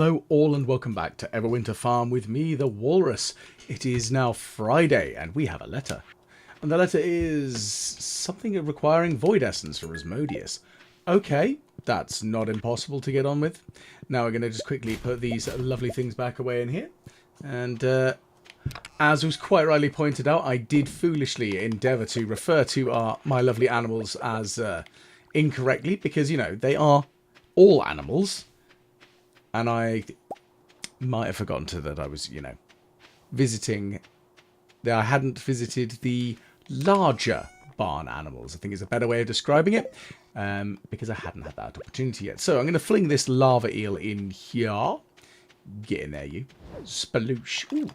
Hello all and welcome back to Everwinter Farm with me, the Walrus. It is now Friday and we have a letter. And the letter is something requiring void essence from Asmodeus. Okay, that's not impossible to get on with. Now we're going to just quickly put these lovely things back away in here. And as was quite rightly pointed out, I did foolishly endeavour to refer to my lovely animals as incorrectly because, you know, they are all animals. And I might have forgotten that I was, you know, visiting. That I hadn't visited the larger barn animals, I think is a better way of describing it. Because I hadn't had that opportunity yet. So I'm going to fling this lava eel in here. Get in there, you. Sploosh. Ooh.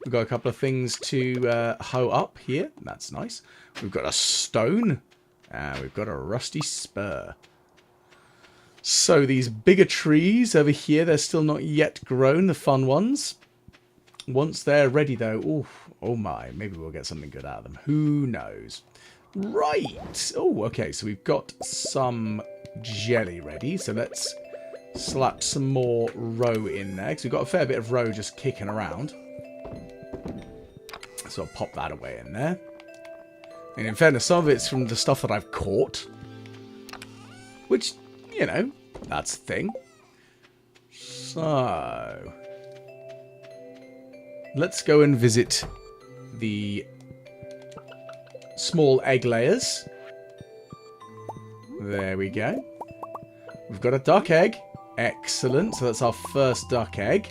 We've got a couple of things to hoe up here. That's nice. We've got a stone. And we've got a rusty spur. So these bigger trees over here, they're still not yet grown, the fun ones. Once they're ready though, ooh, oh my, maybe we'll get something good out of them. Who knows? Right. Oh, okay, so we've got some jelly ready. So let's slap some more roe in there, because we've got a fair bit of roe just kicking around. So I'll pop that away in there. And in fairness, some of it's from the stuff that I've caught. Which, you know, that's the thing. So, let's go and visit the small egg layers. There we go. We've got a duck egg. Excellent. So that's our first duck egg.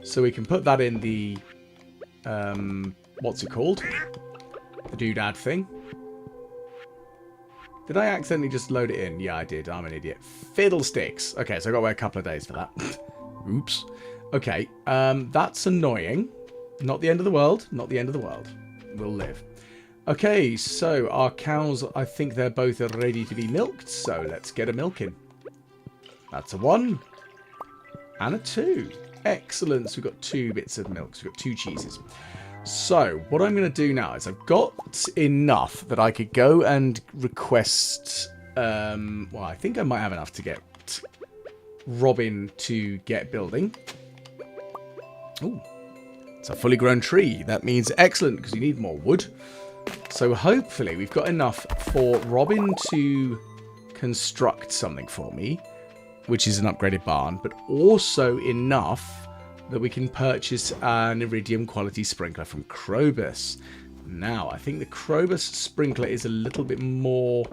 So we can put that in the, what's it called? The doodad thing. Did I accidentally just load it in? Yeah, I did. I'm an idiot. Fiddlesticks. Okay, so I've got to wait a couple of days for that. Oops. Okay, that's annoying. Not the end of the world. Not the end of the world. We'll live. Okay, so our cows, I think they're both ready to be milked. So let's get a milking. That's a 1. And a 2. Excellent. So we've got 2 bits of milk. So we've got 2 cheeses. So, what I'm going to do now is I've got enough that I could go and request... well, I think I might have enough to get Robin to get building. Ooh, it's a fully grown tree. That means excellent, because you need more wood. So, hopefully, we've got enough for Robin to construct something for me, which is an upgraded barn, but also enough that we can purchase an iridium quality sprinkler from Krobus. Now, I think the Krobus sprinkler is a little bit more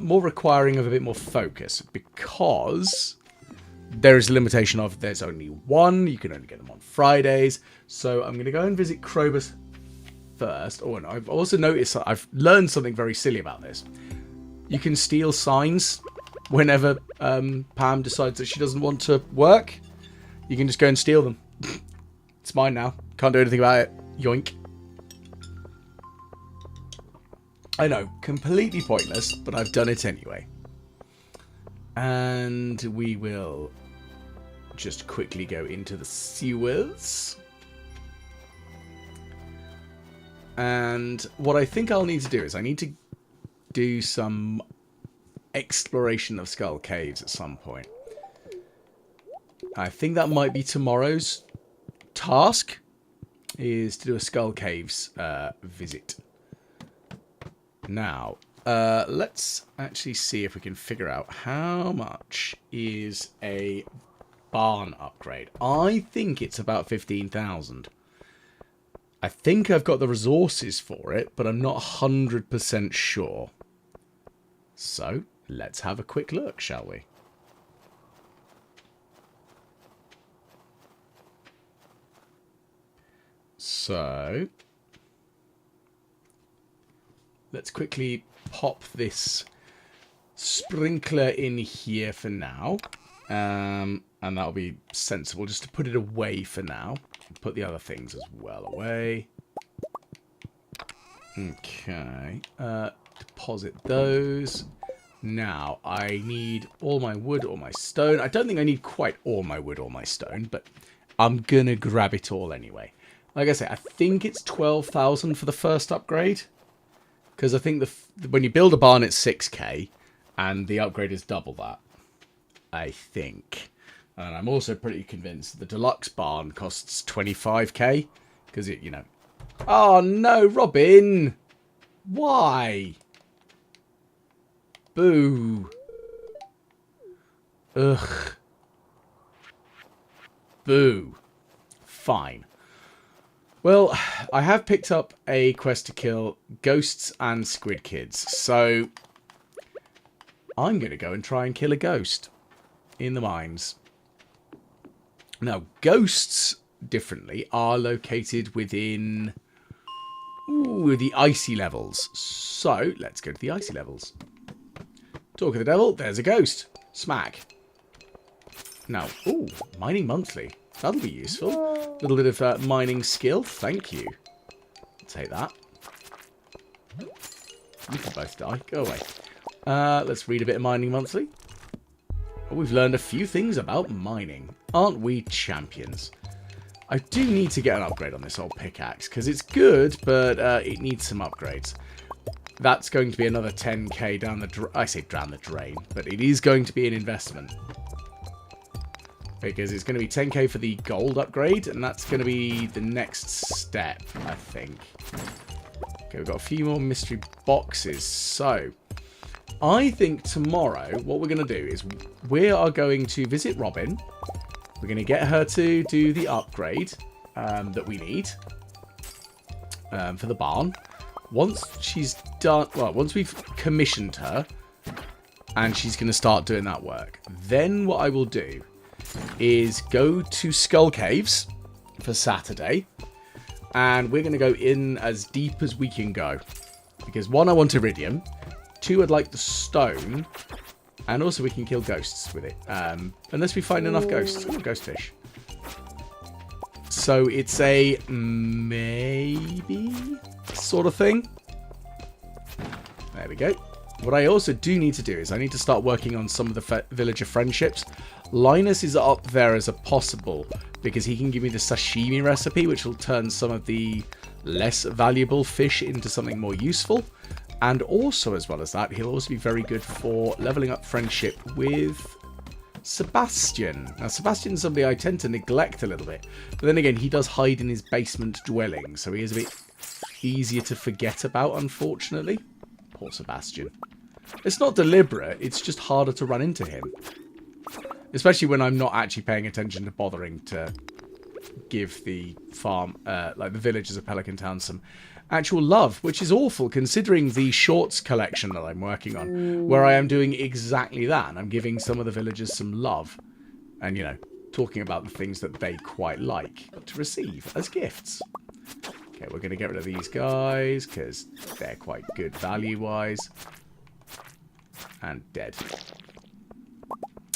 requiring of a bit more focus, because there is a limitation of there's only one. You can only get them on Fridays. So I'm going to go and visit Krobus first. Oh, and I've also noticed that I've learned something very silly about this. You can steal signs whenever Pam decides that she doesn't want to work. You can just go and steal them. It's mine now. Can't do anything about it. Yoink. I know, completely pointless, but I've done it anyway. And we will just quickly go into the sewers. And what I think I'll need to do is I need to do some exploration of Skull Caves at some point. I think that might be tomorrow's task, is to do a Skull Caves visit. Now, let's actually see if we can figure out how much is a barn upgrade. I think it's about 15,000. I think I've got the resources for it, but I'm not 100% sure. So, let's have a quick look, shall we? So, let's quickly pop this sprinkler in here for now. And that'll be sensible just to put it away for now. Put the other things as well away. Okay. Deposit those. Now, I need all my wood, all my stone. I don't think I need quite all my wood, all my stone, but I'm going to grab it all anyway. Like I say, I think it's 12,000 for the first upgrade. Because I think when you build a barn, it's 6k. And the upgrade is double that. I think. And I'm also pretty convinced the deluxe barn costs 25k. Because it, you know... Oh, no, Robin! Why? Boo. Ugh. Boo. Fine. Well, I have picked up a quest to kill ghosts and squid kids. So, I'm going to go and try and kill a ghost in the mines. Now, ghosts, differently, are located within the icy levels. So, let's go to the icy levels. Talk of the devil, there's a ghost. Smack. Now, ooh, mining monthly. That'll be useful. A little bit of mining skill. Thank you. Take that. You can both die. Go away. Let's read a bit of mining monthly. We've learned a few things about mining. Aren't we champions? I do need to get an upgrade on this old pickaxe, because it's good, but it needs some upgrades. That's going to be another 10k down the drain. I say down the drain, but it is going to be an investment. Because it's going to be 10k for the gold upgrade, and that's going to be the next step, I think. Okay, we've got a few more mystery boxes. So, I think tomorrow, what we're going to do is we are going to visit Robin. We're going to get her to do the upgrade that we need for the barn. Once she's done, well, once we've commissioned her, and she's going to start doing that work, then what I will do is go to Skull Caves for Saturday, and we're going to go in as deep as we can go, because 1, I want iridium, 2, I'd like the stone, and also we can kill ghosts with it, unless we find enough ghosts. Ooh, ghost fish. So it's a maybe sort of thing. There we go. What I also do need to do is I need to start working on some of the villager friendships. Linus is up there as a possible because he can give me the sashimi recipe, which will turn some of the less valuable fish into something more useful. And also, as well as that, he'll also be very good for leveling up friendship with Sebastian. Now, Sebastian's somebody I tend to neglect a little bit. But then again, he does hide in his basement dwelling, so he is a bit easier to forget about, unfortunately. Poor Sebastian. It's not deliberate, it's just harder to run into him. Especially when I'm not actually paying attention to bothering to give the farm, like the villagers of Pelican Town, some actual love, which is awful considering the shorts collection that I'm working on, where I am doing exactly that. I'm giving some of the villagers some love and, you know, talking about the things that they quite like to receive as gifts. Okay, we're going to get rid of these guys because they're quite good value-wise. And dead.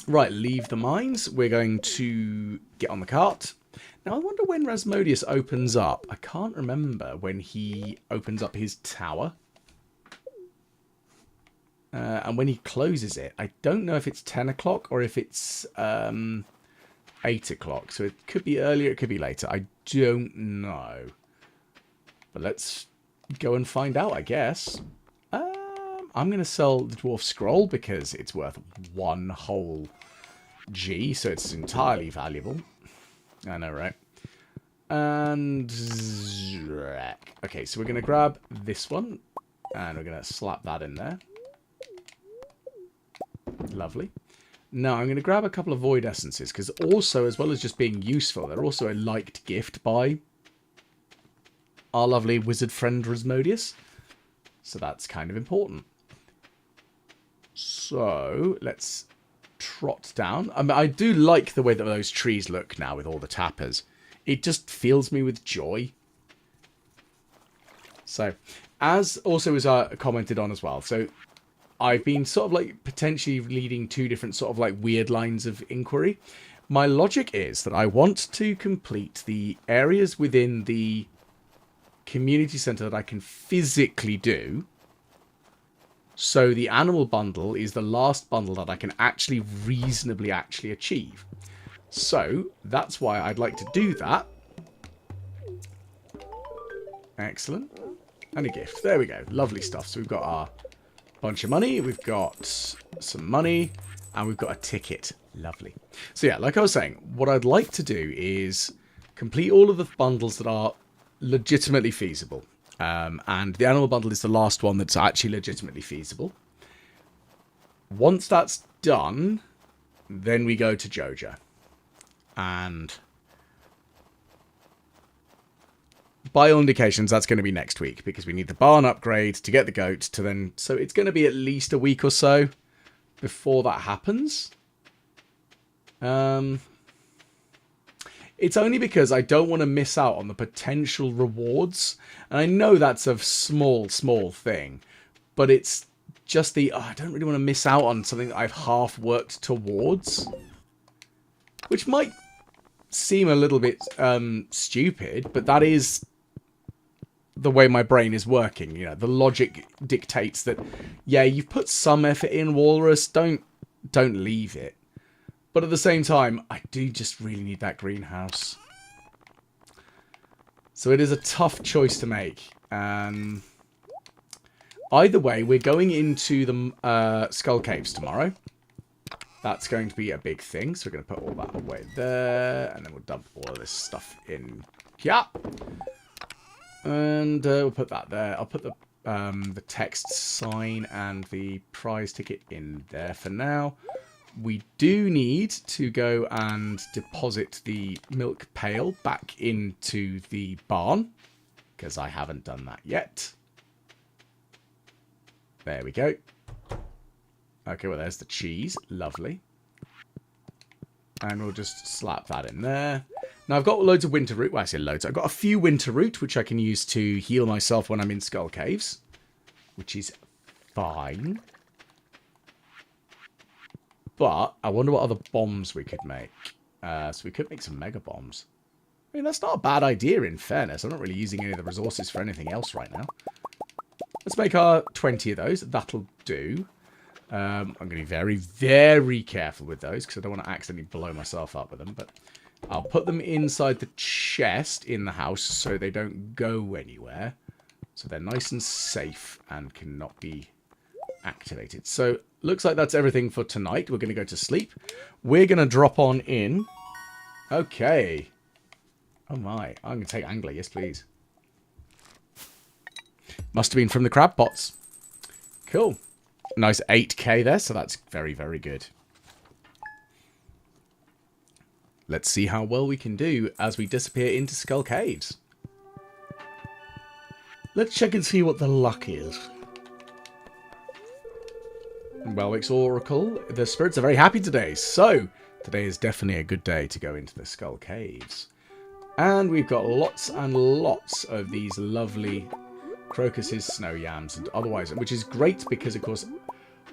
Right, leave the mines. We're going to get on the cart. Now, I wonder when Rasmodius opens up. I can't remember when he opens up his tower. And when he closes it. I don't know if it's 10 o'clock or if it's 8 o'clock. So it could be earlier, it could be later. I don't know. But let's go and find out, I guess. I'm going to sell the Dwarf Scroll because it's worth 1 whole G, so it's entirely valuable. I know, right? And... okay, so we're going to grab this one, and we're going to slap that in there. Lovely. Now, I'm going to grab a couple of Void Essences, because also, as well as just being useful, they're also a liked gift by our lovely wizard friend Rasmodius. So that's kind of important. So, let's trot down. I mean, I do like the way that those trees look now with all the tappers. It just fills me with joy. So, as also as I commented on as well, so I've been sort of like potentially leading 2 different sort of like weird lines of inquiry. My logic is that I want to complete the areas within the community centre that I can physically do. So the animal bundle is the last bundle that I can actually reasonably achieve. So that's why I'd like to do that. Excellent. And a gift. There we go. Lovely stuff. So we've got our bunch of money. We've got some money. And we've got a ticket. Lovely. So yeah, like I was saying, what I'd like to do is complete all of the bundles that are legitimately feasible. And the animal bundle is the last one that's actually legitimately feasible. Once that's done, then we go to Joja. And by all indications, that's going to be next week, because we need the barn upgrade to get the goat to then... So it's going to be at least a week or so before that happens. It's only because I don't want to miss out on the potential rewards. And I know that's a small thing. But it's just the... I don't really want to miss out on something that I've half worked towards. Which might seem a little bit stupid, but that is the way my brain is working. You know, the logic dictates that, yeah, you've put some effort in, Walrus. Don't leave it. But at the same time, I do just really need that greenhouse. So it is a tough choice to make. Either way, we're going into the Skull Caves tomorrow. That's going to be a big thing. So we're going to put all that away there. And then we'll dump all of this stuff in here. And we'll put that there. I'll put the text sign and the prize ticket in there for now. We do need to go and deposit the milk pail back into the barn, because I haven't done that yet. There we go. Okay, well, there's the cheese. Lovely. And we'll just slap that in there. Now, I've got loads of winter root. Well, I say loads. I've got a few winter root, which I can use to heal myself when I'm in Skull Caves, which is fine. But I wonder what other bombs we could make. So we could make some mega bombs. I mean, that's not a bad idea, in fairness. I'm not really using any of the resources for anything else right now. Let's make our 20 of those. That'll do. I'm going to be very, very careful with those, because I don't want to accidentally blow myself up with them. But I'll put them inside the chest in the house so they don't go anywhere. So they're nice and safe and cannot be activated. So, looks like that's everything for tonight. We're going to go to sleep. We're going to drop on in. Okay. Oh my. I'm going to take Angler. Yes, please. Must have been from the crab pots. Cool. Nice 8k there, so that's very, very good. Let's see how well we can do as we disappear into Skull Caves. Let's check and see what the luck is. Welwick's Oracle. The spirits are very happy today, so today is definitely a good day to go into the Skull Caves. And we've got lots and lots of these lovely crocuses, snow yams, and otherwise, which is great because, of course,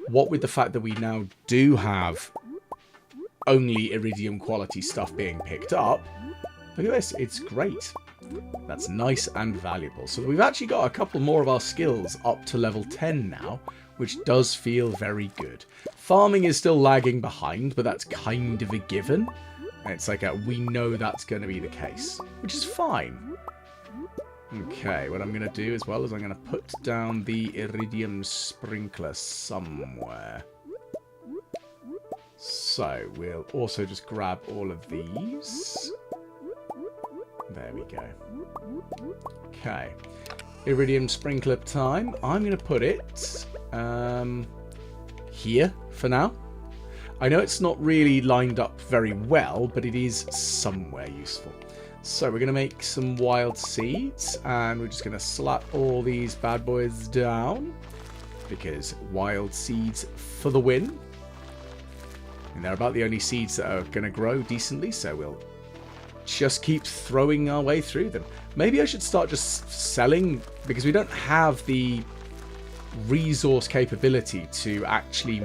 what with the fact that we now do have only iridium quality stuff being picked up, look at this, it's great. That's nice and valuable. So we've actually got a couple more of our skills up to level 10 now, which does feel very good. Farming is still lagging behind, but that's kind of a given. And it's like we know that's going to be the case, which is fine. Okay, what I'm going to do as well is I'm going to put down the iridium sprinkler somewhere. So, we'll also just grab all of these. There we go. Okay. Iridium sprinkler time. I'm going to put it here for now. I know it's not really lined up very well, but it is somewhere useful. So we're going to make some wild seeds, and we're just going to slap all these bad boys down, because wild seeds for the win. And they're about the only seeds that are going to grow decently, so we'll just keep throwing our way through them. Maybe I should start just selling, because we don't have the resource capability to actually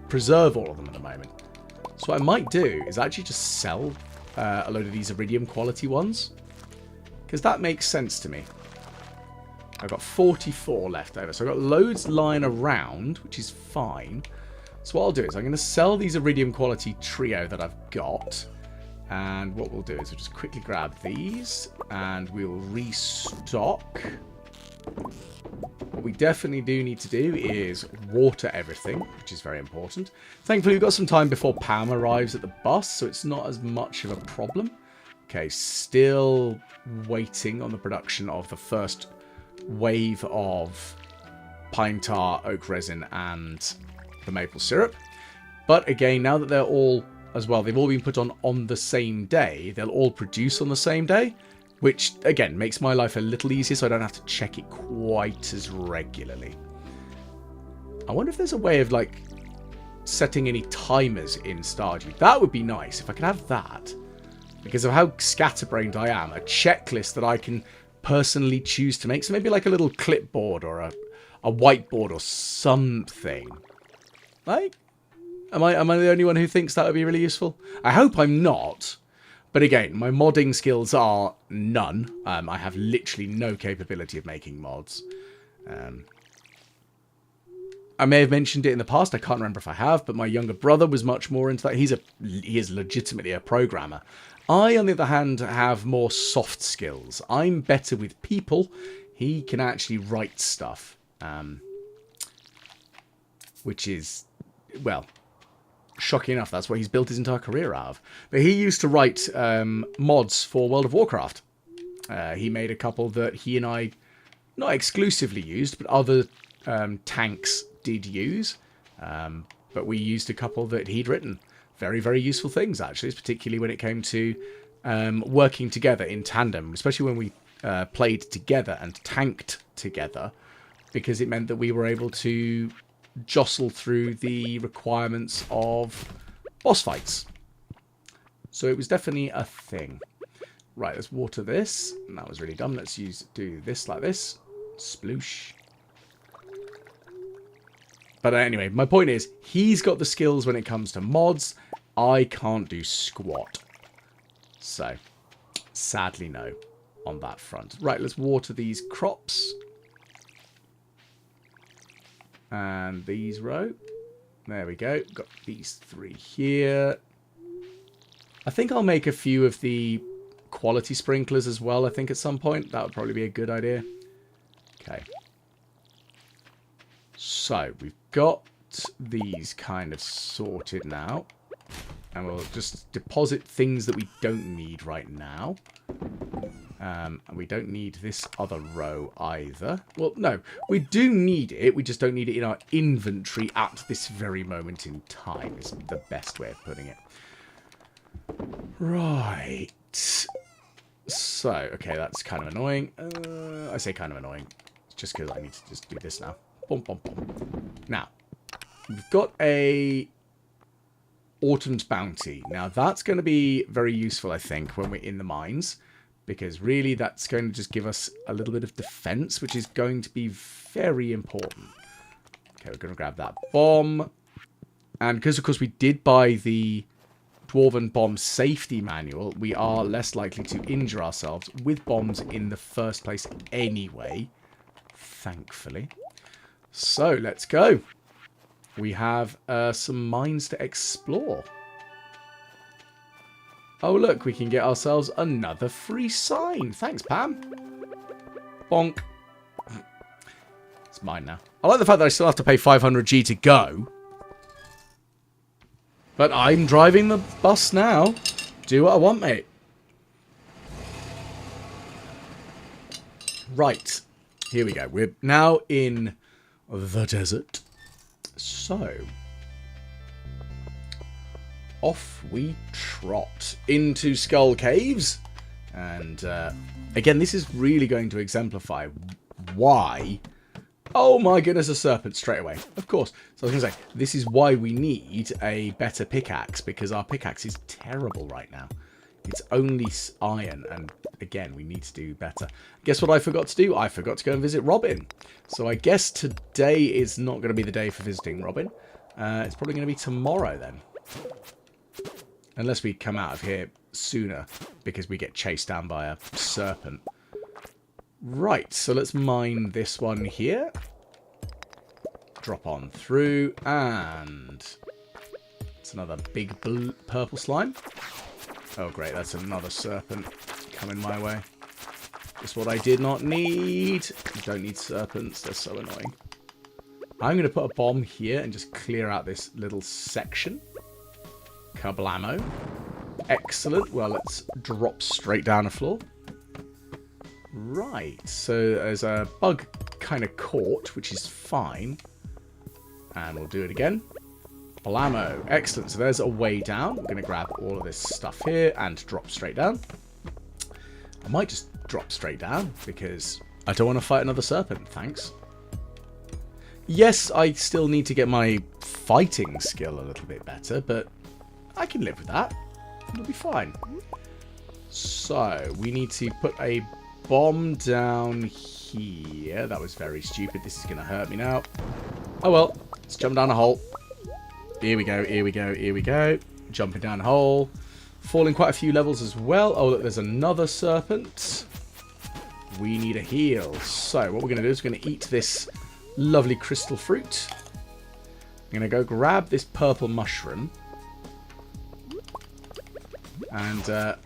preserve all of them at the moment. So what I might do is actually just sell a load of these iridium quality ones, because that makes sense to me. I've got 44 left over, so I've got loads lying around, which is fine. So what I'll do is I'm going to sell these iridium quality trio that I've got, and what we'll do is we'll just quickly grab these and we'll restock. What we definitely do need to do is water everything, which is very important. Thankfully, we've got some time before Pam arrives at the bus, so it's not as much of a problem. Okay, still waiting on the production of the first wave of pine tar, oak resin, and the maple syrup. But again, now that they're all, as well, they've all been put on the same day, they'll all produce on the same day, which, again, makes my life a little easier so I don't have to check it quite as regularly. I wonder if there's a way of, like, setting any timers in Stardew. That would be nice, if I could have that. Because of how scatterbrained I am, a checklist that I can personally choose to make. So maybe like a little clipboard or a whiteboard or something. Like, am I the only one who thinks that would be really useful? I hope I'm not. But again, my modding skills are none. I have literally no capability of making mods. I may have mentioned it in the past. I can't remember if I have, but my younger brother was much more into that. He is legitimately a programmer. I, on the other hand, have more soft skills. I'm better with people. He can actually write stuff. Which is, well, shocking enough, that's what he's built his entire career out of. But he used to write mods for World of Warcraft. He made a couple that he and I, not exclusively used, but other tanks did use. But we used a couple that he'd written. Very, very useful things, actually, particularly when it came to working together in tandem, especially when we played together and tanked together, because it meant that we were able to jostle through the requirements of boss fights. So it was definitely a thing. Right, let's water this. That was really dumb. Let's do this like this. Sploosh. But anyway, my point is, he's got the skills when it comes to mods. I can't do squat. So, sadly no on that front. Right, let's water these crops. And these row. There we go. Got these three here. I think I'll make a few of the quality sprinklers as well, I think, at some point. That would probably be a good idea. Okay. So, we've got these kind of sorted now. And we'll just deposit things that we don't need right now. And we don't need this other row either. Well, no, we do need it. We just don't need it in our inventory at this very moment in time, is the best way of putting it. Right. So, okay, that's kind of annoying. I say kind of annoying. Just because I need to just do this now. Boom, boom, boom. Now, we've got a Autumn's Bounty. Now, that's going to be very useful, I think, when we're in the mines. Because really, that's going to just give us a little bit of defense, which is going to be very important. Okay, we're going to grab that bomb. And because, of course, we did buy the Dwarven Bomb Safety Manual, we are less likely to injure ourselves with bombs in the first place anyway. Thankfully. So, let's go. We have some mines to explore. Oh, look, we can get ourselves another free sign. Thanks, Pam. Bonk. It's mine now. I like the fact that I still have to pay 500G to go. But I'm driving the bus now. Do what I want, mate. Right. Here we go. We're now in the desert. So, off we trot into Skull Caves. And, again, this is really going to exemplify why... Oh my goodness, a serpent straight away. Of course. So I was going to say, this is why we need a better pickaxe, because our pickaxe is terrible right now. It's only iron, and again, we need to do better. Guess what I forgot to do? I forgot to go and visit Robin. So I guess today is not going to be the day for visiting Robin. It's probably going to be tomorrow then. Unless we come out of here sooner, because we get chased down by a serpent. Right, so let's mine this one here. Drop on through, and it's another big blue, purple slime. Oh great, that's another serpent coming my way. Just what I did not need. I don't need serpents. They're so annoying. I'm going to put a bomb here and just clear out this little section. Kablamo. Excellent. Well, let's drop straight down the floor. Right. So there's a bug kind of caught, which is fine. And we'll do it again. Blammo. Excellent. So there's a way down. We're going to grab all of this stuff here and drop straight down. I might just drop straight down because I don't want to fight another serpent. Thanks. Yes, I still need to get my fighting skill a little bit better, but I can live with that. It'll be fine. So, we need to put a bomb down here. That was very stupid. This is going to hurt me now. Oh well, let's jump down a hole. Here we go, here we go, here we go. Jumping down a hole. Falling quite a few levels as well. Oh, look, there's another serpent. We need a heal. So, what we're going to do is we're going to eat this lovely crystal fruit. I'm going to go grab this purple mushroom. And, oh,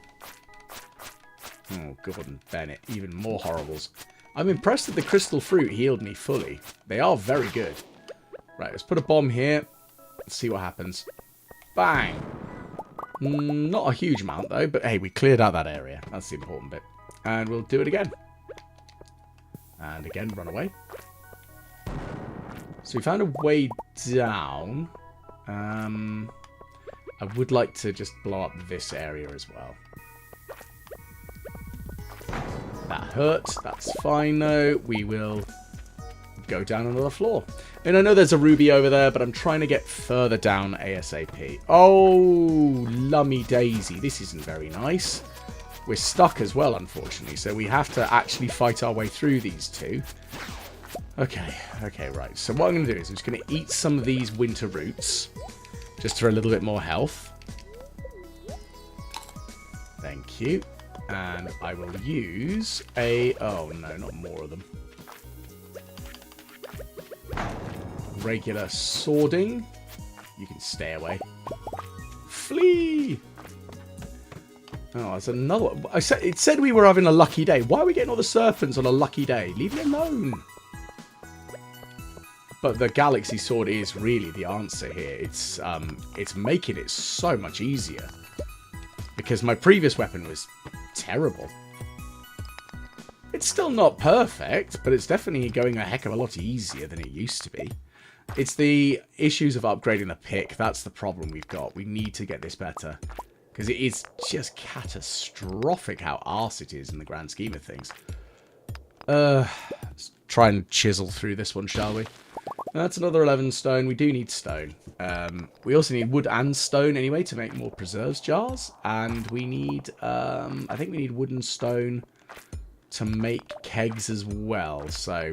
Gordon Bennett. Even more horribles. I'm impressed that the crystal fruit healed me fully. They are very good. Right, let's put a bomb here. Let's see what happens. Bang! Not a huge amount, though. But, hey, we cleared out that area. That's the important bit. And we'll do it again. And again, run away. So we found a way down. I would like to just blow up this area as well. That hurt. That's fine, though. We will go down another floor. And I know there's a ruby over there, but I'm trying to get further down ASAP. Oh, lummy daisy. This isn't very nice. We're stuck as well, unfortunately, so we have to actually fight our way through these two. Okay, right. So what I'm going to do is I'm just going to eat some of these winter roots, just for a little bit more health. Thank you. And I will use a... Oh, no, not more of them. Regular swording. You can stay away. Flee! Oh, there's another one. It said we were having a lucky day. Why are we getting all the serpents on a lucky day? Leave me alone. But the galaxy sword is really the answer here. It's making it so much easier. Because my previous weapon was terrible. It's still not perfect, but it's definitely going a heck of a lot easier than it used to be. It's the issues of upgrading the pick. That's the problem we've got. We need to get this better. Because it is just catastrophic how arse it is in the grand scheme of things. Let's try and chisel through this one, shall we? That's another 11 stone. We do need stone. We also need wood and stone anyway to make more preserves jars. And we need, I think we need wood and stone to make kegs as well. So,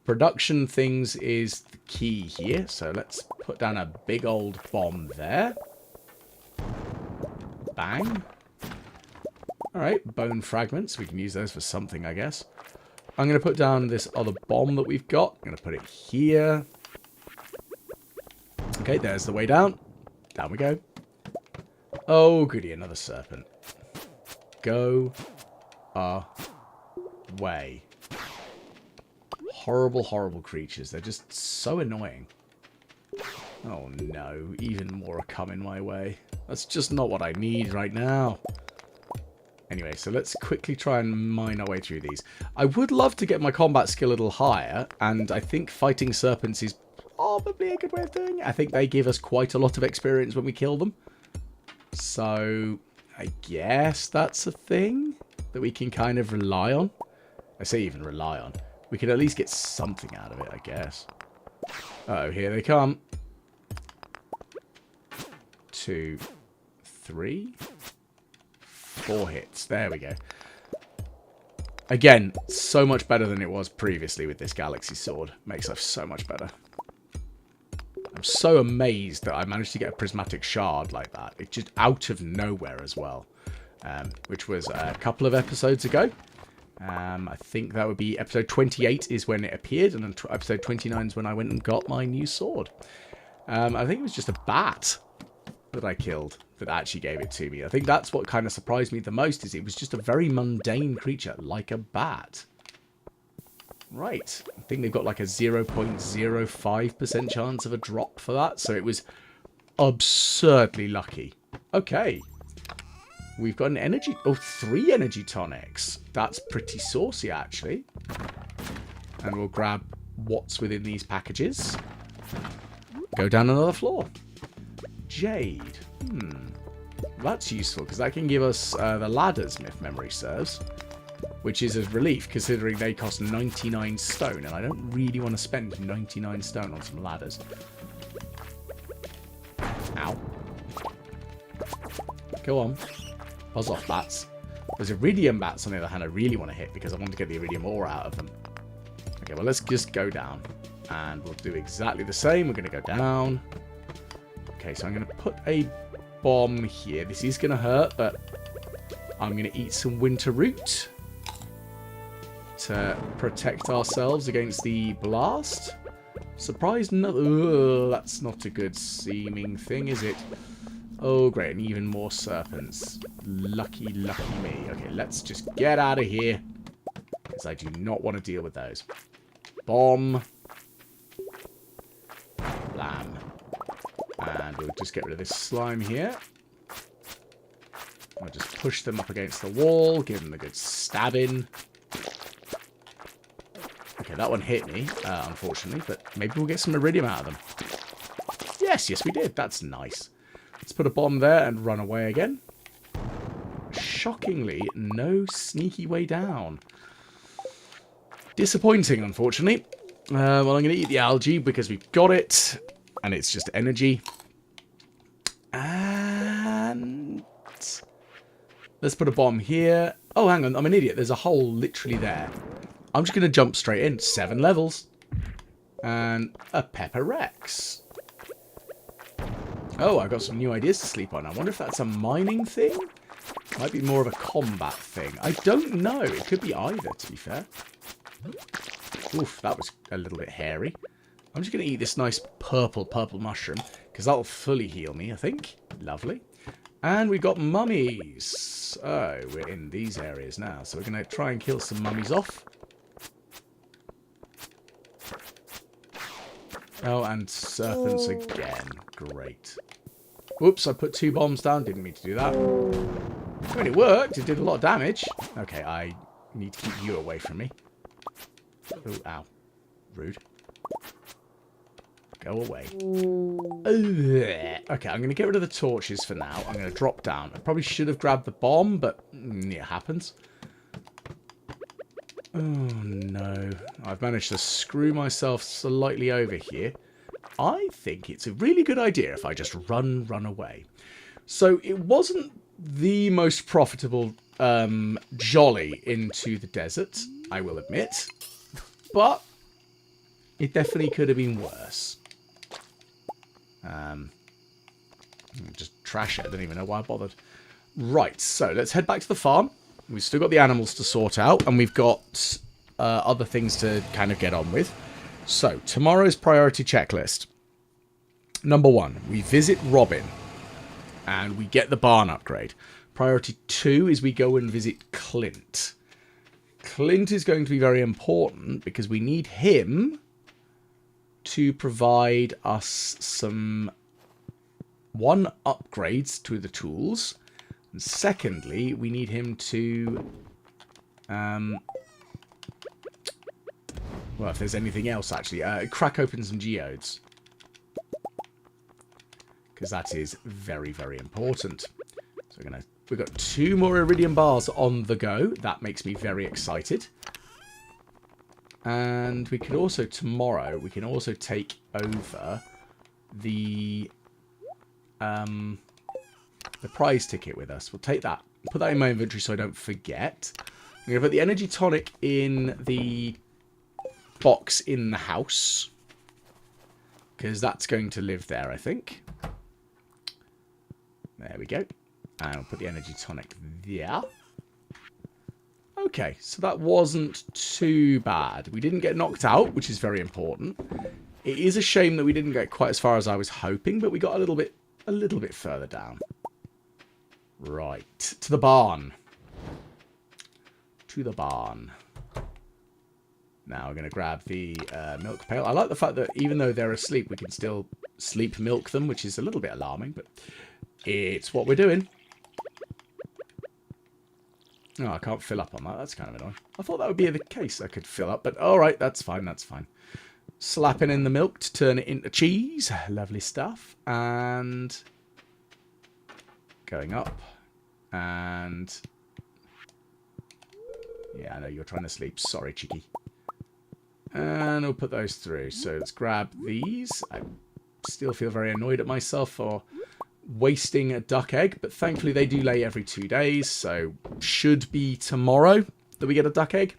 production things is the key here. So let's put down a big old bomb there. Bang. Alright, bone fragments. We can use those for something, I guess. I'm going to put down this other bomb that we've got. I'm going to put it here. Okay, there's the way down. Down we go. Oh, goody, another serpent. Go away. Horrible, horrible creatures. They're just so annoying. Oh, no. Even more are coming my way. That's just not what I need right now. Anyway, so let's quickly try and mine our way through these. I would love to get my combat skill a little higher, and I think fighting serpents is probably a good way of doing it. I think they give us quite a lot of experience when we kill them. So, I guess that's a thing that we can kind of rely on. I say even rely on. We can at least get something out of it, I guess. Uh-oh, here they come. 2, 3... 4 hits. There we go. Again, so much better than it was previously with this galaxy sword. Makes life so much better. I'm so amazed that I managed to get a prismatic shard like that. It's just out of nowhere as well. Which was a couple of episodes ago. I think that would be episode 28 is when it appeared. And then episode 29 is when I went and got my new sword. I think it was just a bat that I killed that actually gave it to me. I think that's what kind of surprised me the most, is it was just a very mundane creature, like a bat. Right. I think they've got like a 0.05% chance of a drop for that, so it was absurdly lucky. Okay. We've got an energy... Oh, 3 energy tonics. That's pretty saucy, actually. And we'll grab what's within these packages. Go down another floor. Jade. That's useful, because that can give us the ladders, if memory serves. Which is a relief, considering they cost 99 stone. And I don't really want to spend 99 stone on some ladders. Ow. Go on. Buzz off, bats. There's iridium bats, on the other hand, I really want to hit, because I want to get the iridium ore out of them. Okay, well, let's just go down. And we'll do exactly the same. We're going to go down. Okay, so I'm going to put a bomb here. This is going to hurt, but I'm going to eat some winter root to protect ourselves against the blast. Surprise, no, that's not a good seeming thing, is it? Oh, great, and even more serpents. Lucky, lucky me. Okay, let's just get out of here, because I do not want to deal with those. Bomb. Blam. And we'll just get rid of this slime here. I'll just push them up against the wall, give them a good stabbing. Okay, that one hit me, unfortunately, but maybe we'll get some iridium out of them. Yes, yes we did. That's nice. Let's put a bomb there and run away again. Shockingly, no sneaky way down. Disappointing, unfortunately. Well, I'm going to eat the algae because we've got it, and it's just energy. And let's put a bomb here. Oh, hang on, I'm an idiot. There's a hole literally there. I'm just going to jump straight in. 7 levels. And a Pepper Rex. Oh, I've got some new ideas to sleep on. I wonder if that's a mining thing? Might be more of a combat thing. I don't know. It could be either, to be fair. Oof, that was a little bit hairy. I'm just going to eat this nice purple mushroom, because that'll fully heal me, I think. Lovely. And we've got mummies. Oh, we're in these areas now. So we're going to try and kill some mummies off. Oh, and serpents again. Great. Whoops, I put 2 bombs down. Didn't mean to do that. I mean, it worked. It did a lot of damage. Okay, I need to keep you away from me. Oh, ow. Rude. Go away. Okay, I'm going to get rid of the torches for now. I'm going to drop down. I probably should have grabbed the bomb, but it happens. Oh, no. I've managed to screw myself slightly over here. I think it's a really good idea if I just run away. So it wasn't the most profitable jolly into the desert, I will admit. But it definitely could have been worse. Just trash it. I don't even know why I bothered. Right, so let's head back to the farm. We've still got the animals to sort out, and we've got other things to kind of get on with. So, tomorrow's priority checklist. Number 1, we visit Robin, and we get the barn upgrade. Priority 2 is we go and visit Clint. Clint is going to be very important, because we need him to provide us some, 1, upgrades to the tools. And secondly, we need him to, well, if there's anything else, actually, crack open some geodes. Because that is very, very important. So we've got 2 more iridium bars on the go. That makes me very excited. And we could also, tomorrow, we can also take over the prize ticket with us. We'll take that. Put that in my inventory so I don't forget. I'm going to put the energy tonic in the box in the house, because that's going to live there, I think. There we go. And I'll put the energy tonic there. Okay, so that wasn't too bad. We didn't get knocked out, which is very important. It is a shame that we didn't get quite as far as I was hoping, but we got a little bit further down. Right. To the barn. To the barn. Now we're going to grab the milk pail. I like the fact that even though they're asleep, we can still sleep milk them, which is a little bit alarming, but it's what we're doing. Oh, I can't fill up on that. That's kind of annoying. I thought that would be the case. I could fill up, but all right, that's fine. That's fine. Slapping in the milk to turn it into cheese. Lovely stuff. And going up. And yeah, I know you're trying to sleep. Sorry, cheeky. And we'll put those through. So let's grab these. I still feel very annoyed at myself for wasting a duck egg, but thankfully they do lay every 2 days, so should be tomorrow that we get a duck egg,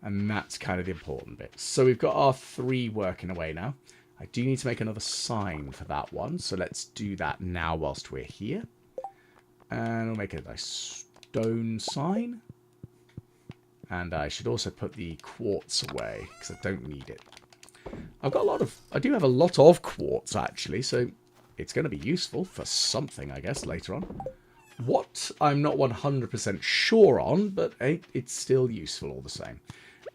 and that's kind of the important bit. So we've got our 3 working away now. I do need to make another sign for that one, so let's do that now whilst we're here. And we'll make a nice stone sign. And I should also put the quartz away, because I don't need it. I do have a lot of quartz, actually, so it's going to be useful for something, I guess, later on. What, I'm not 100% sure on, but it's still useful all the same.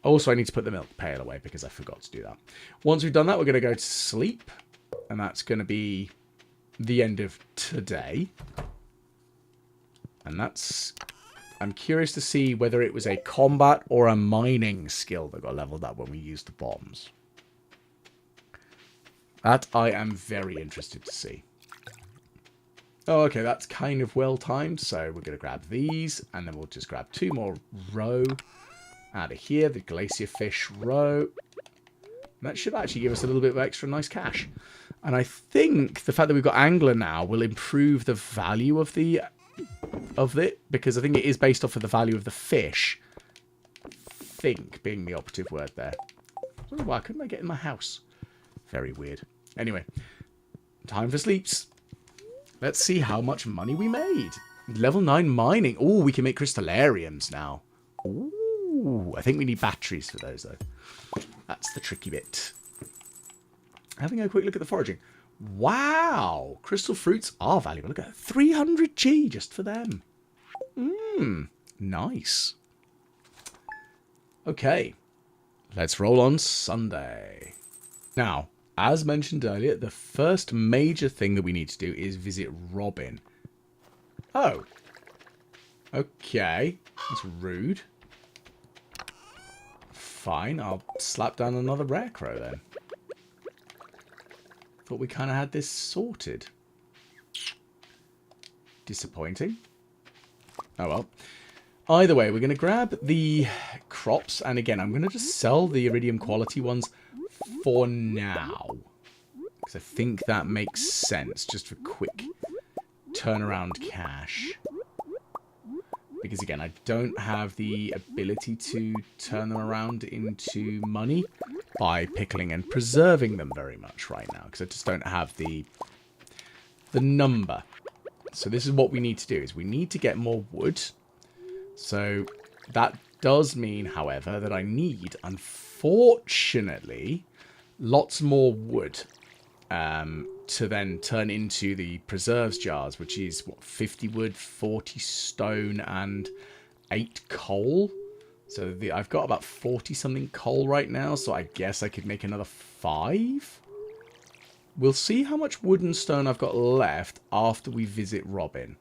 Also, I need to put the milk pail away, because I forgot to do that. Once we've done that, we're going to go to sleep. And that's going to be the end of today. And that's... I'm curious to see whether it was a combat or a mining skill that got leveled up when we used the bombs. That I am very interested to see. Oh, okay, that's kind of well timed. So we're going to grab these, and then we'll just grab 2 more roe out of here. The glacier fish roe. That should actually give us a little bit of extra nice cash. And I think the fact that we've got angler now will improve the value of it, because I think it is based off of the value of the fish. Think being the operative word there. Oh, why couldn't I get in my house? Very weird. Anyway, time for sleeps. Let's see how much money we made. Level 9 mining. Oh, we can make crystallariums now. Ooh, I think we need batteries for those, though. That's the tricky bit. Having a quick look at the foraging. Wow! Crystal fruits are valuable. Look at that. 300G just for them. Nice. Okay. Let's roll on Sunday. Now, as mentioned earlier, the first major thing that we need to do is visit Robin. Oh. Okay. That's rude. Fine, I'll slap down another rare crow then. Thought we kind of had this sorted. Disappointing. Oh well. Either way, we're going to grab the crops. And again, I'm going to just sell the iridium quality ones for now. Because I think that makes sense. Just for quick turnaround cash. Because again, I don't have the ability to turn them around into money by pickling and preserving them very much right now. Because I just don't have the number. So this is what we need to do. Is we need to get more wood. So that does mean, however, that I need, unfortunately, lots more wood to then turn into the preserves jars, which is, what, 50 wood, 40 stone, and 8 coal. So I've got about 40-something coal right now, so I guess I could make another 5. We'll see how much wood and stone I've got left after we visit Robin.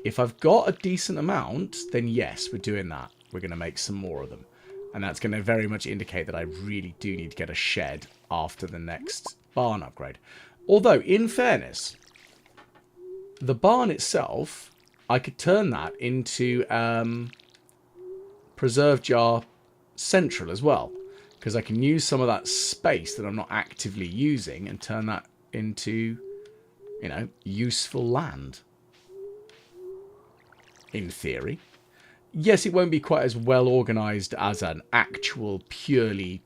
If I've got a decent amount, then yes, we're doing that. We're going to make some more of them. And that's going to very much indicate that I really do need to get a shed after the next barn upgrade. Although, in fairness, the barn itself, I could turn that into preserve jar central as well. Because I can use some of that space that I'm not actively using and turn that into, you know, useful land. In theory. Yes, it won't be quite as well organised as an actual purely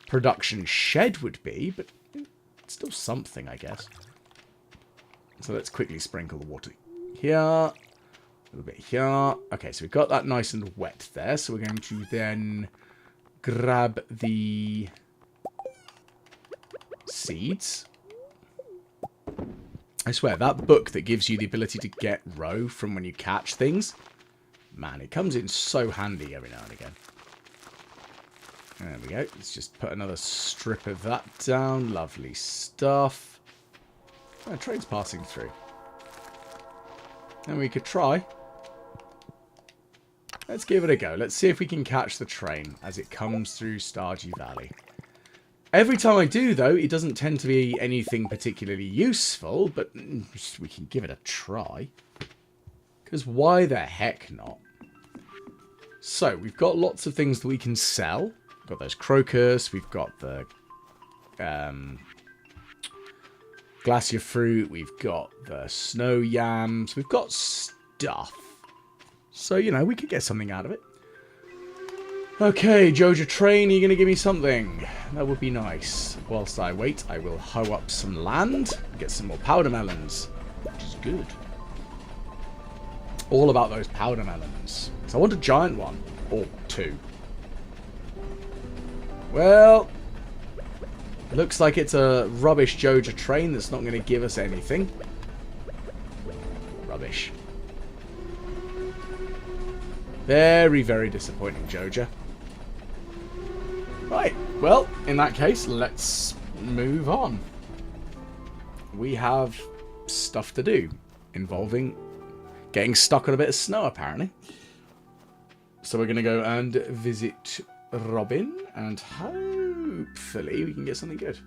production shed would be, but it's still something, I guess. So let's quickly sprinkle the water here. A little bit here. Okay, so we've got that nice and wet there. So we're going to then grab the seeds. I swear, that book that gives you the ability to get roe from when you catch things, man, it comes in so handy every now and again. There we go. Let's just put another strip of that down. Lovely stuff. Oh, train's passing through. And we could try. Let's give it a go. Let's see if we can catch the train as it comes through Stardew Valley. Every time I do, though, it doesn't tend to be anything particularly useful, but we can give it a try. Because why the heck not? So, we've got lots of things that we can sell. We've got those crocus, we've got the glacier fruit, we've got the snow yams, we've got stuff. So, you know, we could get something out of it. Okay, Joja Train, are you going to give me something? That would be nice. Whilst I wait, I will hoe up some land and get some more powder melons, which is good. All about those powder melons. So I want a giant one, or two. Well, looks like it's a rubbish Joja Train that's not going to give us anything. Rubbish. Very, very disappointing, Joja. Right, well, in that case, let's move on. We have stuff to do involving getting stuck on a bit of snow, apparently. So we're going to go and visit Robin, and hopefully we can get something good.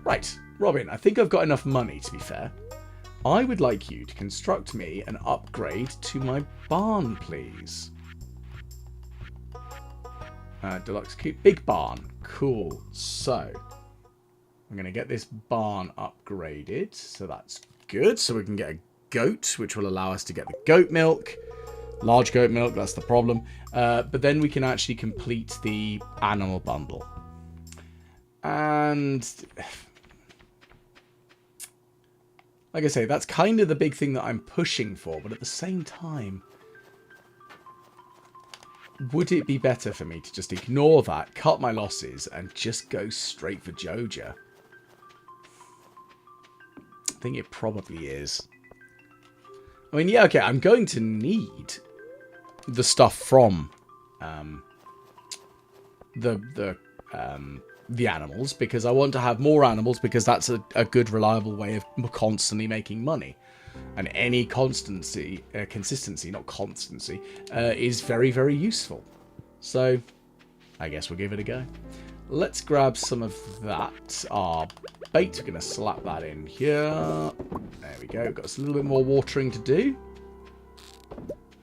Right, Robin, I think I've got enough money, to be fair. I would like you to construct me an upgrade to my barn, please. Deluxe keep. Big barn. Cool. So, I'm going to get this barn upgraded. So that's good. So we can get a goat, which will allow us to get the goat milk. Large goat milk, that's the problem. But then we can actually complete the animal bundle. And like I say, that's kind of the big thing that I'm pushing for. But at the same time, would it be better for me to just ignore that, cut my losses, and just go straight for Joja? I think it probably is. I mean, yeah, okay, I'm going to need the stuff from the animals, because I want to have more animals, because that's a good, reliable way of constantly making money. And any consistency, not constancy, is very, very useful. So, I guess we'll give it a go. Let's grab some of that. Our bait, we're going to slap that in here. There we go. Got us a little bit more watering to do.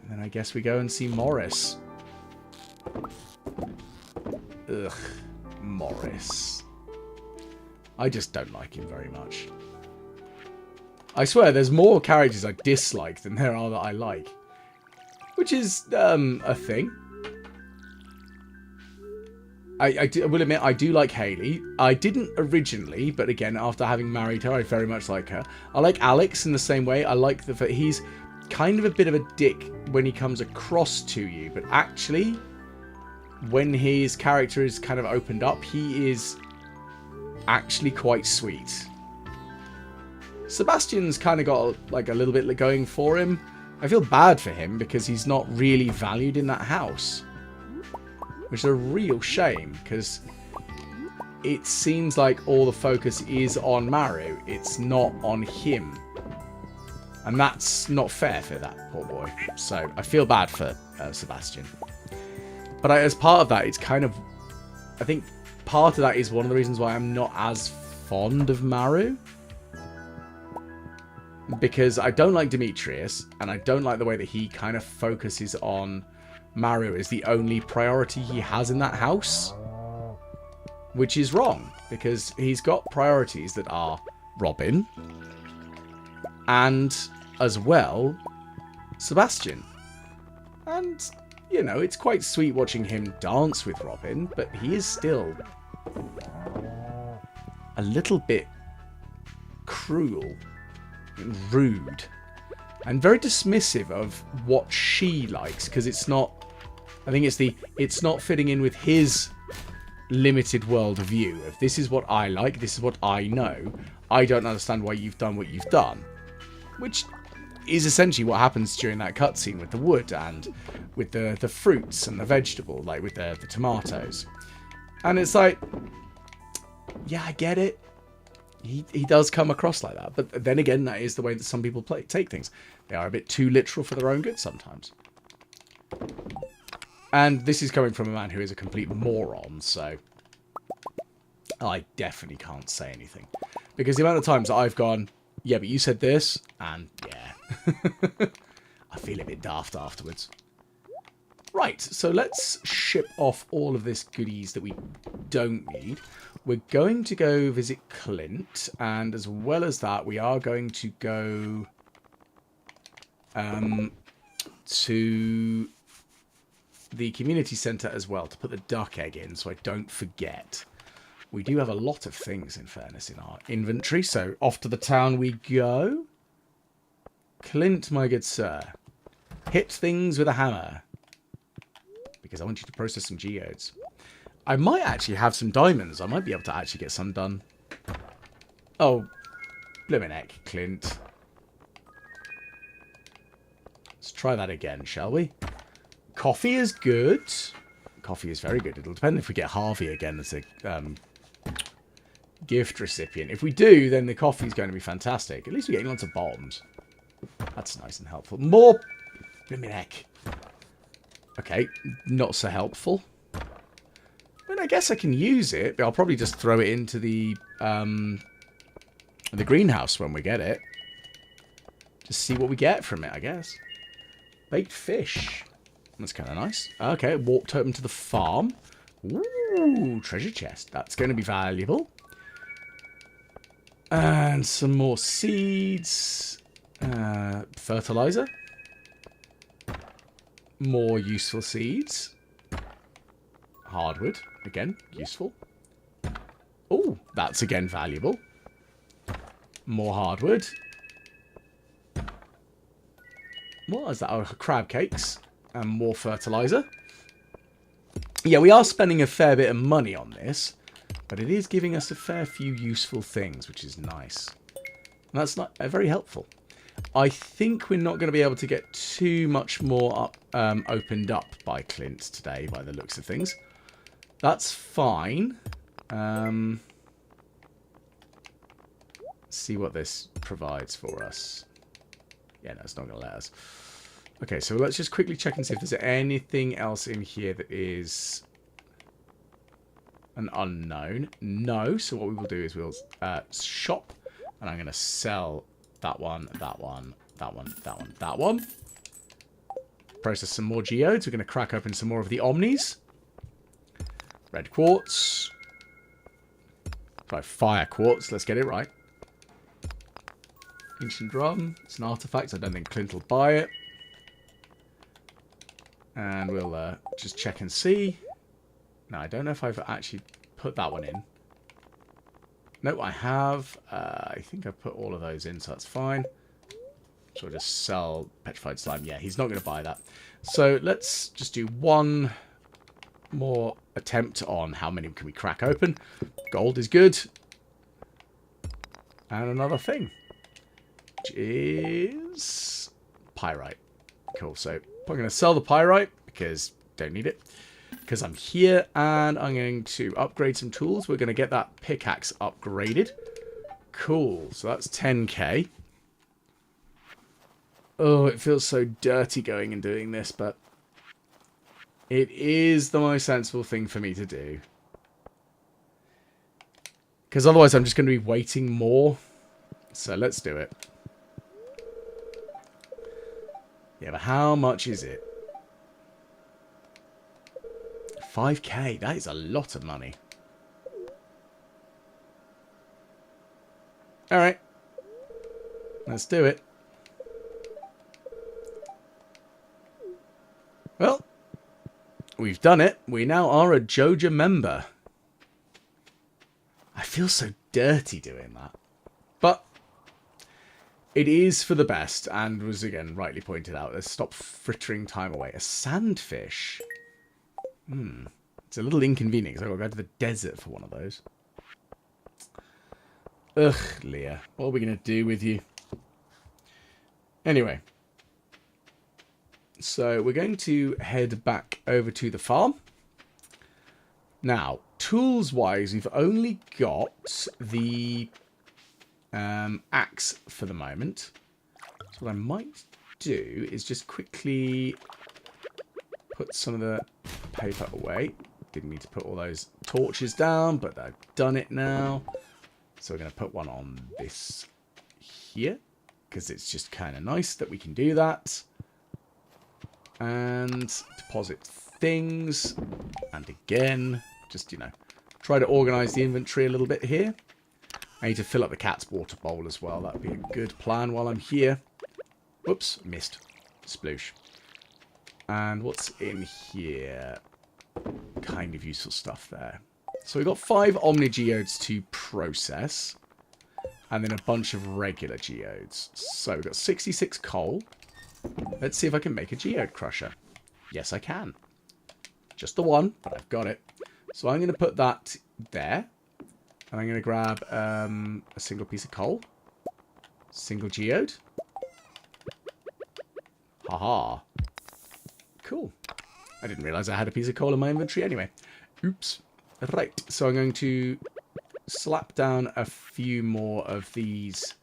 And then I guess we go and see Morris. Ugh, Morris. I just don't like him very much. I swear, there's more characters I dislike than there are that I like. Which is, a thing. I will admit, I do like Hayley. I didn't originally, but again, after having married her, I very much like her. I like Alex in the same way. I like the fact he's kind of a bit of a dick when he comes across to you. But actually, when his character is kind of opened up, he is actually quite sweet. Sebastian's kind of got like a little bit going for him. I feel bad for him because he's not really valued in that house. Which is a real shame, because it seems like all the focus is on Maru. It's not on him. And that's not fair for that poor boy. So I feel bad for Sebastian. But as part of that, it's kind of... I think part of that is one of the reasons why I'm not as fond of Maru. Because I don't like Demetrius, and I don't like the way that he kind of focuses on Maru as the only priority he has in that house. Which is wrong, because he's got priorities that are Robin, and, as well, Sebastian. And, you know, it's quite sweet watching him dance with Robin, but he is still a little bit cruel. Rude and very dismissive of what she likes, because it's not, I think it's not fitting in with his limited world view of this is what I like, this is what I know. I don't understand why you've done what you've done. Which is essentially what happens during that cutscene with the wood and with the fruits and the vegetable, like with the tomatoes. And it's like, yeah, I get it. He does come across like that. But then again, that is the way that some people take things. They are a bit too literal for their own good sometimes. And this is coming from a man who is a complete moron, so I definitely can't say anything. Because the amount of times that I've gone, yeah, but you said this, and yeah. I feel a bit daft afterwards. Right, so let's ship off all of this goodies that we don't need. We're going to go visit Clint, and as well as that, we are going to go to the community centre as well to put the duck egg in so I don't forget. We do have a lot of things, in fairness, in our inventory, so off to the town we go. Clint, my good sir, hit things with a hammer. Because I want you to process some geodes. I might actually have some diamonds. I might be able to actually get some done. Oh, blimmin' heck, Clint. Let's try that again, shall we? Coffee is good. Coffee is very good. It'll depend if we get Harvey again as a gift recipient. If we do, then the coffee's going to be fantastic. At least we're getting lots of bombs. That's nice and helpful. More... blimmin' heck. Okay, not so helpful. I mean, I guess I can use it, but I'll probably just throw it into the greenhouse when we get it. Just see what we get from it, I guess. Baked fish. That's kind of nice. Okay, walked home to the farm. Ooh, treasure chest. That's going to be valuable. And some more seeds. Fertilizer. More useful seeds. Hardwood. Again, useful. Oh, that's again valuable. More hardwood. What is that? Oh, crab cakes. And more fertilizer. Yeah, we are spending a fair bit of money on this. But it is giving us a fair few useful things, which is nice. And that's not very helpful. I think we're not going to be able to get too much more opened up by Clint today, by the looks of things. That's fine. Let's see what this provides for us. Yeah, no, it's not going to let us. Okay, so let's just quickly check and see if there's anything else in here that is an unknown. No, so what we will do is we'll shop, and I'm going to sell that one, that one, that one, that one, that one. Process some more geodes. We're going to crack open some more of the omnis. Red quartz. Try fire quartz. Let's get it right. Ancient drum. It's an artifact. I don't think Clint will buy it. And we'll just check and see. Now, I don't know if I've actually put that one in. No, I have. I think I've put all of those in, so that's fine. So I'll just sell petrified slime. Yeah, he's not going to buy that. So let's just do one more attempt on how many can we crack open. Gold is good. And another thing, which is pyrite. Cool. So I'm going to sell the pyrite because don't need it. Because I'm here, and I'm going to upgrade some tools. We're going to get that pickaxe upgraded. Cool. So that's 10k. Oh, it feels so dirty going and doing this, but it is the most sensible thing for me to do. Because otherwise I'm just going to be waiting more. So let's do it. Yeah, but how much is it? 5k. That is a lot of money. Alright. Let's do it. Well, we've done it. We now are a Joja member. I feel so dirty doing that. But it is for the best, and was again rightly pointed out. Let's stop frittering time away. A sandfish. It's a little inconvenient because I've got to go to the desert for one of those. Ugh, Leah. What are we going to do with you? Anyway. So we're going to head back over to the farm. Now, tools-wise, we've only got the axe for the moment. So what I might do is just quickly put some of the paper away. Didn't need to put all those torches down, but I've done it now. So we're going to put one on this here, because it's just kind of nice that we can do that. And deposit things. And again, just, you know, try to organise the inventory a little bit here. I need to fill up the cat's water bowl as well. That would be a good plan while I'm here. Whoops, missed. Sploosh. And what's in here? Kind of useful stuff there. So we've got 5 Omni Geodes to process. And then a bunch of regular Geodes. So we've got 66 coal. Let's see if I can make a Geode Crusher. Yes, I can. Just the one, but I've got it. So I'm going to put that there. And I'm going to grab a single piece of coal. Single Geode. Haha. Cool. I didn't realise I had a piece of coal in my inventory anyway. Oops. Right. So I'm going to slap down a few more of these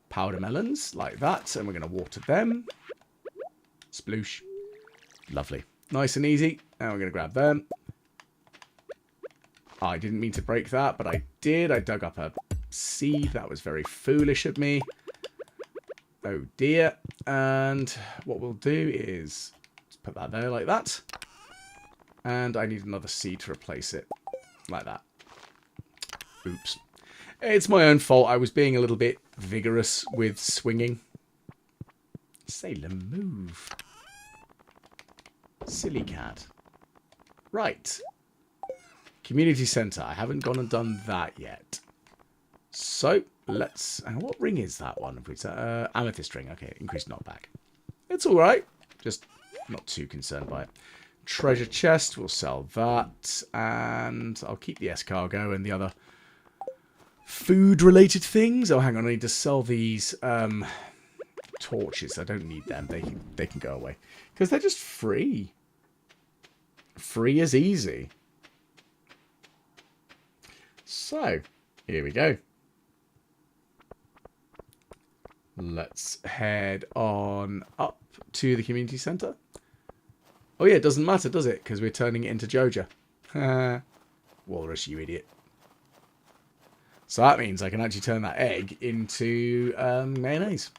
powder melons like that. And we're going to water them. Sploosh. Lovely. Nice and easy. Now we're going to grab them. Oh, I didn't mean to break that, but I did. I dug up a seed. That was very foolish of me. Oh dear. And what we'll do is just put that there like that. And I need another seed to replace it. Like that. Oops. It's my own fault. I was being a little bit vigorous with swinging. Sailor move. Silly cat. Right. Community centre. I haven't gone and done that yet. So, let's... what ring is that one? Amethyst ring. Okay, increased knockback. It's alright. Just not too concerned by it. Treasure chest. We'll sell that. And I'll keep the escargot and the other food-related things. Oh, hang on. I need to sell these torches. I don't need them. They can go away. Because they're just free. Free as easy. So, here we go. Let's head on up to the community centre. Oh yeah, it doesn't matter, does it? Because we're turning it into Joja. Walrus, you idiot. So that means I can actually turn that egg into mayonnaise.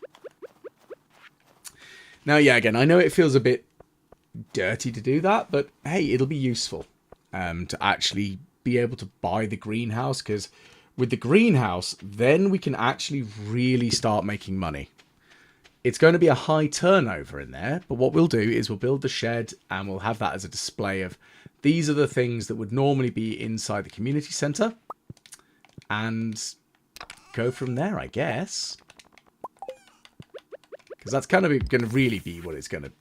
Now, yeah, again, I know it feels a bit dirty to do that, but hey, it'll be useful to actually be able to buy the greenhouse, because with the greenhouse, then we can actually really start making money. It's going to be a high turnover in there, but what we'll do is we'll build the shed and we'll have that as a display of these are the things that would normally be inside the community centre, and go from there, I guess. Because that's kind of going to really be what it's going to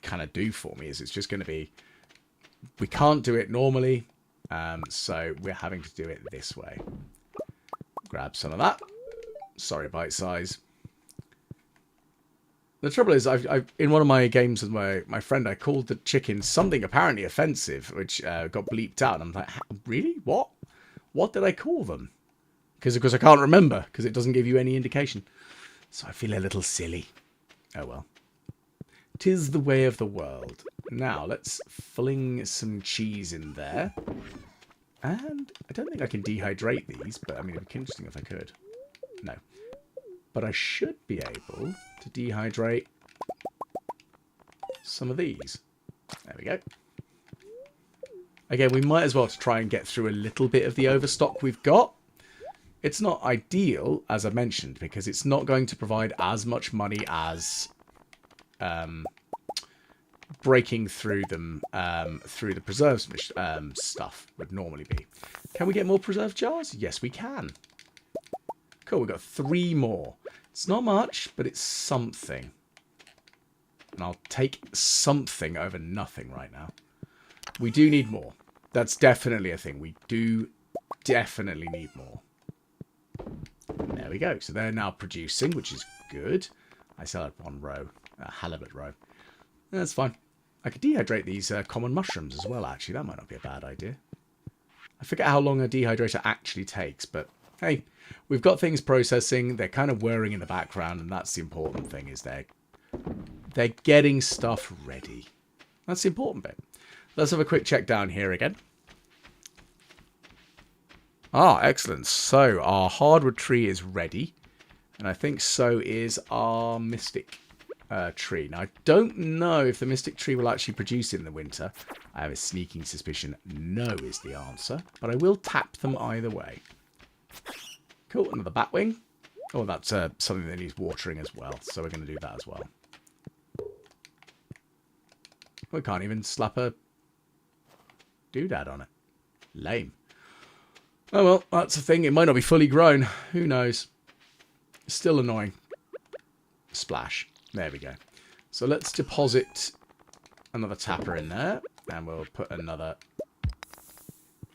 kind of do for me, is it's just going to be, we can't do it normally, so we're having to do it this way. Grab some of that. Sorry, bite size. The trouble is, I've in one of my games with my friend, I called the chickens something apparently offensive, which got bleeped out. And I'm like, really? What? What did I call them? Because, of course, I can't remember, because it doesn't give you any indication. So I feel a little silly. Oh, well. 'Tis the way of the world. Now, let's fling some cheese in there. And I don't think I can dehydrate these, but I mean, it'd be interesting if I could. No. But I should be able to dehydrate some of these. There we go. Again, we might as well try and get through a little bit of the overstock we've got. It's not ideal, as I mentioned, because it's not going to provide as much money as breaking through them through the preserves stuff would normally be. Can we get more preserve jars? Yes, we can. Cool, we've got 3 more. It's not much, but it's something. And I'll take something over nothing right now. We do need more. That's definitely a thing. We do definitely need more. There we go. So they're now producing, which is good. I still have one row, a halibut row. That's fine. I could dehydrate these common mushrooms as well, actually. That might not be a bad idea. I forget how long a dehydrator actually takes, but hey, we've got things processing. They're kind of whirring in the background, and that's the important thing, is they're getting stuff ready. That's the important bit. Let's have a quick check down here again. Ah, excellent. So our hardwood tree is ready. And I think so is our mystic tree. Now, I don't know if the mystic tree will actually produce in the winter. I have a sneaking suspicion no is the answer. But I will tap them either way. Cool, another batwing. Oh, that's something that needs watering as well. So we're going to do that as well. We can't even slap a doodad on it. Lame. Oh well, that's the thing. It might not be fully grown. Who knows? Still annoying. Splash. There we go. So let's deposit another tapper in there. And we'll put another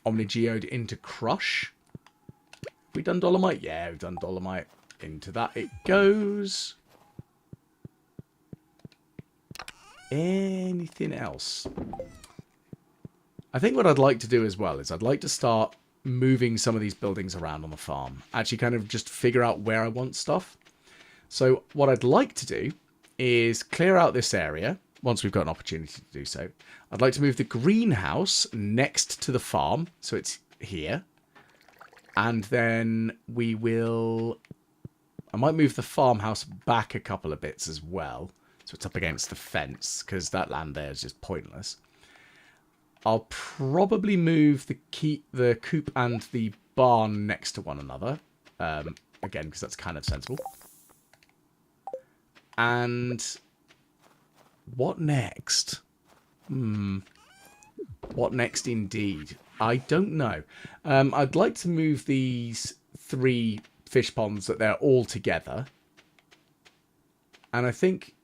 Omnigeode into crush. Have we done dolomite? Yeah, we've done dolomite. Into that it goes. Anything else? I think what I'd like to do as well is I'd like to start moving some of these buildings around on the farm. Actually kind of just figure out where I want stuff. So what I'd like to do is clear out this area once we've got an opportunity to do so. I'd like to move the greenhouse next to the farm. So it's here. And then we will... I might move the farmhouse back a couple of bits as well. So it's up against the fence because that land there is just pointless. I'll probably move the coop and the barn next to one another. Again, because that's kind of sensible. And what next? What next indeed? I don't know. I'd like to move these 3 fish ponds that they're all together. And I think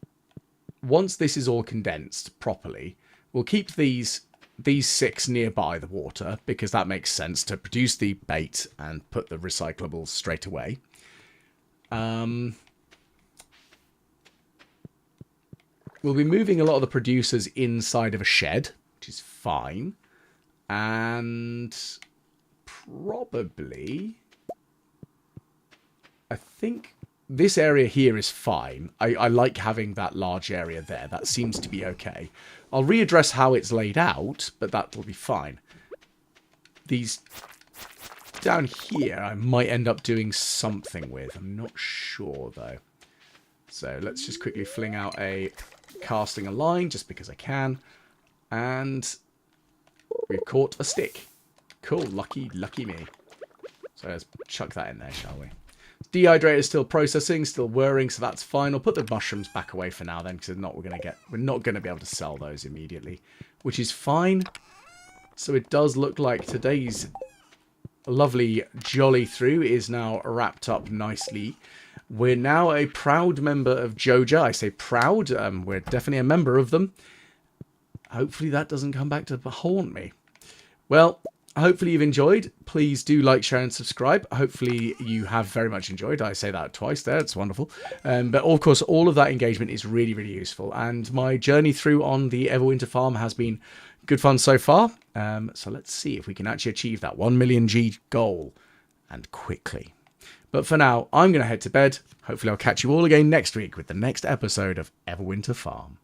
once this is all condensed properly, we'll keep these 6 nearby the water, because that makes sense to produce the bait and put the recyclables straight away. We'll be moving a lot of the producers inside of a shed, which is fine. And probably... I think this area here is fine. I like having that large area there. That seems to be okay. I'll readdress how it's laid out, but that will be fine. These down here I might end up doing something with. I'm not sure, though. So let's just quickly fling out a casting a line, just because I can. And we've caught a stick. Cool, lucky me. So let's chuck that in there, shall we? Dehydrator is still processing, still whirring, so that's fine. I'll put the mushrooms back away for now then, because we're not going to be able to sell those immediately, which is fine. So it does look like today's lovely jolly through is now wrapped up nicely. We're now a proud member of Joja. I say proud. We're definitely a member of them. Hopefully that doesn't come back to haunt me. Well, hopefully you've enjoyed. Please do like, share, and subscribe. Hopefully you have very much enjoyed. I say that twice there. It's wonderful. But of course, all of that engagement is really, really useful. And my journey through on the Everwinter farm has been good fun so far. So let's see if we can actually achieve that 1 million G goal, and quickly. But for now, I'm going to head to bed. Hopefully I'll catch you all again next week with the next episode of Everwinter Farm.